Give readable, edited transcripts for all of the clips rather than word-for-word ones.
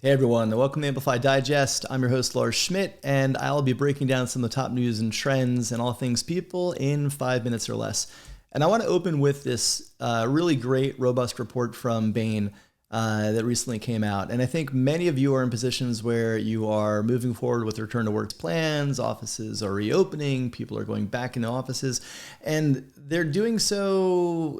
Hey everyone, welcome to Amplify Digest. I'm your host Lars Schmidt, and I'll be breaking down some of the top news and trends and all things people in 5 minutes or less. And I want to open with this really great, robust report from Bain that recently came out. And I think many of you are in positions where you are moving forward with return to work plans, offices are reopening, people are going back into offices, and they're doing so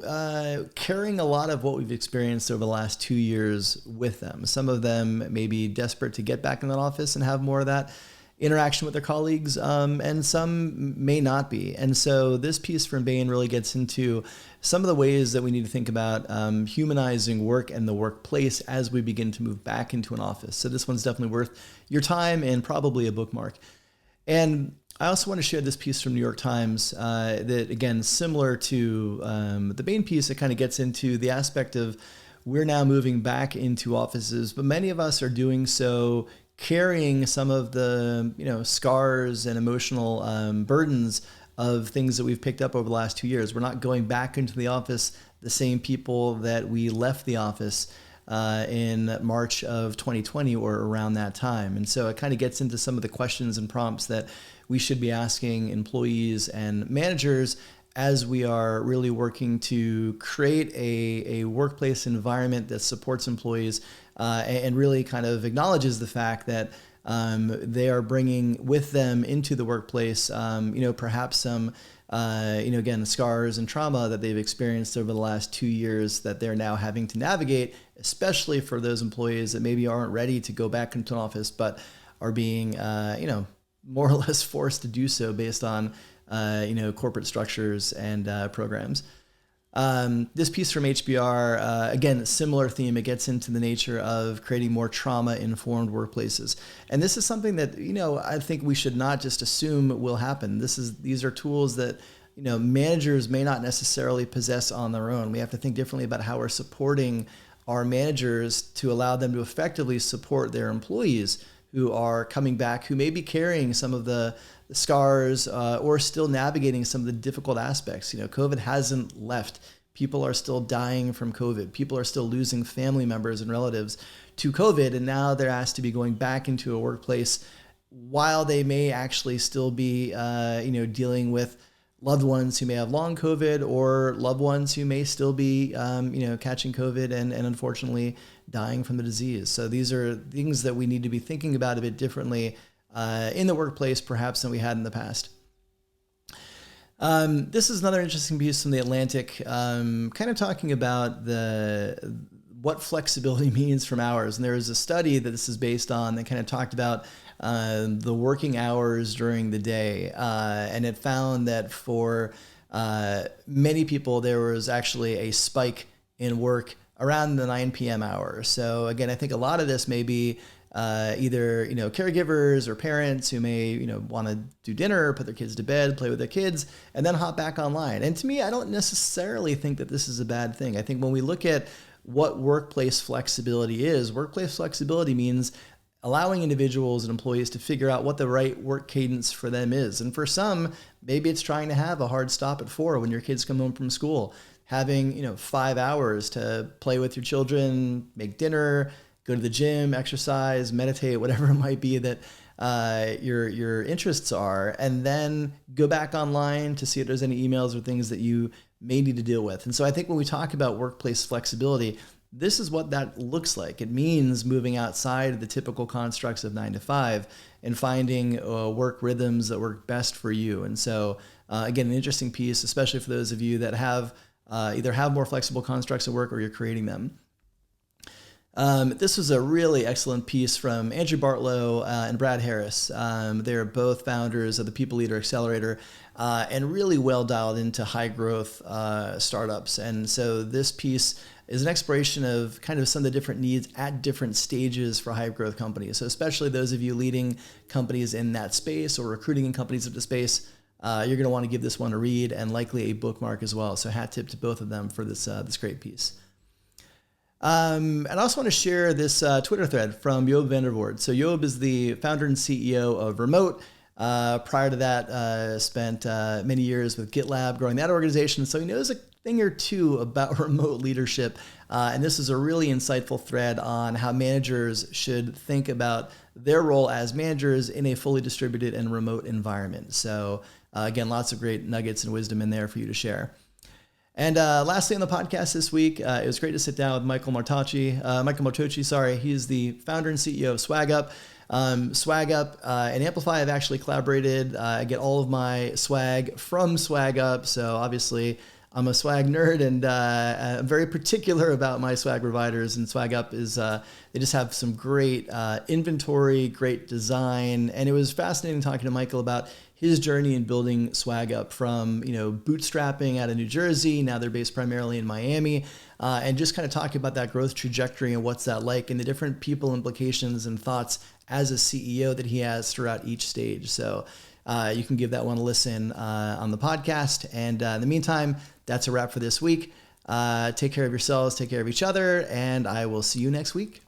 carrying a lot of what we've experienced over the last 2 years with them. Some of them may be desperate to get back in that office and have more of that interaction with their colleagues, and some may not be. And so this piece from Bain really gets into some of the ways that we need to think about humanizing work and the workplace as we begin to move back into an office. So this one's definitely worth your time and probably a bookmark. And I also want to share this piece from New York Times that, again, similar to the Bain piece, it kind of gets into the aspect of we're now moving back into offices, but many of us are doing so carrying some of the scars and emotional burdens of things that we've picked up over the last 2 years. We're not going back into the office the same people that we left the office in March of 2020 or around that time. And so it kind of gets into some of the questions and prompts that we should be asking employees and managers as we are really working to create a workplace environment that supports employees and really kind of acknowledges the fact that they are bringing with them into the workplace, perhaps some, again, scars and trauma that they've experienced over the last 2 years that they're now having to navigate, especially for those employees that maybe aren't ready to go back into an office, but are being, more or less forced to do so based on, corporate structures and programs. This piece from HBR, again, similar theme. It gets into the nature of creating more trauma-informed workplaces. And this is something that, I think we should not just assume will happen. These are tools that, managers may not necessarily possess on their own. We have to think differently about how we're supporting our managers to allow them to effectively support their employees who are coming back, who may be carrying some of the scars or still navigating some of the difficult aspects. COVID hasn't left. People are still dying from COVID. People are still losing family members and relatives to COVID, and now they're asked to be going back into a workplace while they may actually still be, dealing with loved ones who may have long COVID or loved ones who may still be, catching COVID and unfortunately dying from the disease. So these are things that we need to be thinking about a bit differently in the workplace, perhaps, than we had in the past. This is another interesting piece from The Atlantic, kind of talking about what flexibility means from hours. And there is a study that this is based on that kind of talked about the working hours during the day. And it found that for many people, there was actually a spike in work around the 9 p.m. hour. So again, I think a lot of this may be either caregivers or parents who may want to do dinner, put their kids to bed, play with their kids, and then hop back online. And to me, I don't necessarily think that this is a bad thing. I think when we look at what workplace flexibility is, workplace flexibility means allowing individuals and employees to figure out what the right work cadence for them is. And for some, maybe it's trying to have a hard stop at 4 when your kids come home from school, having 5 hours to play with your children, make dinner, go to the gym, exercise, meditate, whatever it might be that your interests are, and then go back online to see if there's any emails or things that you may need to deal with. And so I think when we talk about workplace flexibility, this is what that looks like. It means moving outside of the typical constructs of 9 to 5 and finding work rhythms that work best for you. And so again, an interesting piece, especially for those of you that have either have more flexible constructs of work or you're creating them. This was a really excellent piece from Andrew Bartlow and Brad Harris. They're both founders of the People Leader Accelerator and really well dialed into high growth startups. And so this piece is an exploration of kind of some of the different needs at different stages for high growth companies. So especially those of you leading companies in that space or recruiting in companies of the space, you're going to want to give this one a read and likely a bookmark as well. So hat tip to both of them for this great piece. And I also want to share this Twitter thread from Job Vandervoort. So Job is the founder and CEO of Remote. Prior to that, spent many years with GitLab growing that organization. So he knows a thing or two about remote leadership. And this is a really insightful thread on how managers should think about their role as managers in a fully distributed and remote environment. So again, lots of great nuggets and wisdom in there for you to share. And lastly on the podcast this week, it was great to sit down with Michael Martocci, sorry. He's the founder and CEO of SwagUp. SwagUp and Amplify have actually collaborated. I get all of my swag from SwagUp. So obviously I'm a swag nerd, and I'm very particular about my swag providers. And SwagUp is, they just have some great inventory, great design. And it was fascinating talking to Michael about his journey in building SwagUp from, bootstrapping out of New Jersey. Now they're based primarily in Miami, and just kind of talking about that growth trajectory and what's that like and the different people implications and thoughts as a CEO that he has throughout each stage. So you can give that one a listen on the podcast. And in the meantime, that's a wrap for this week. Take care of yourselves, take care of each other, and I will see you next week.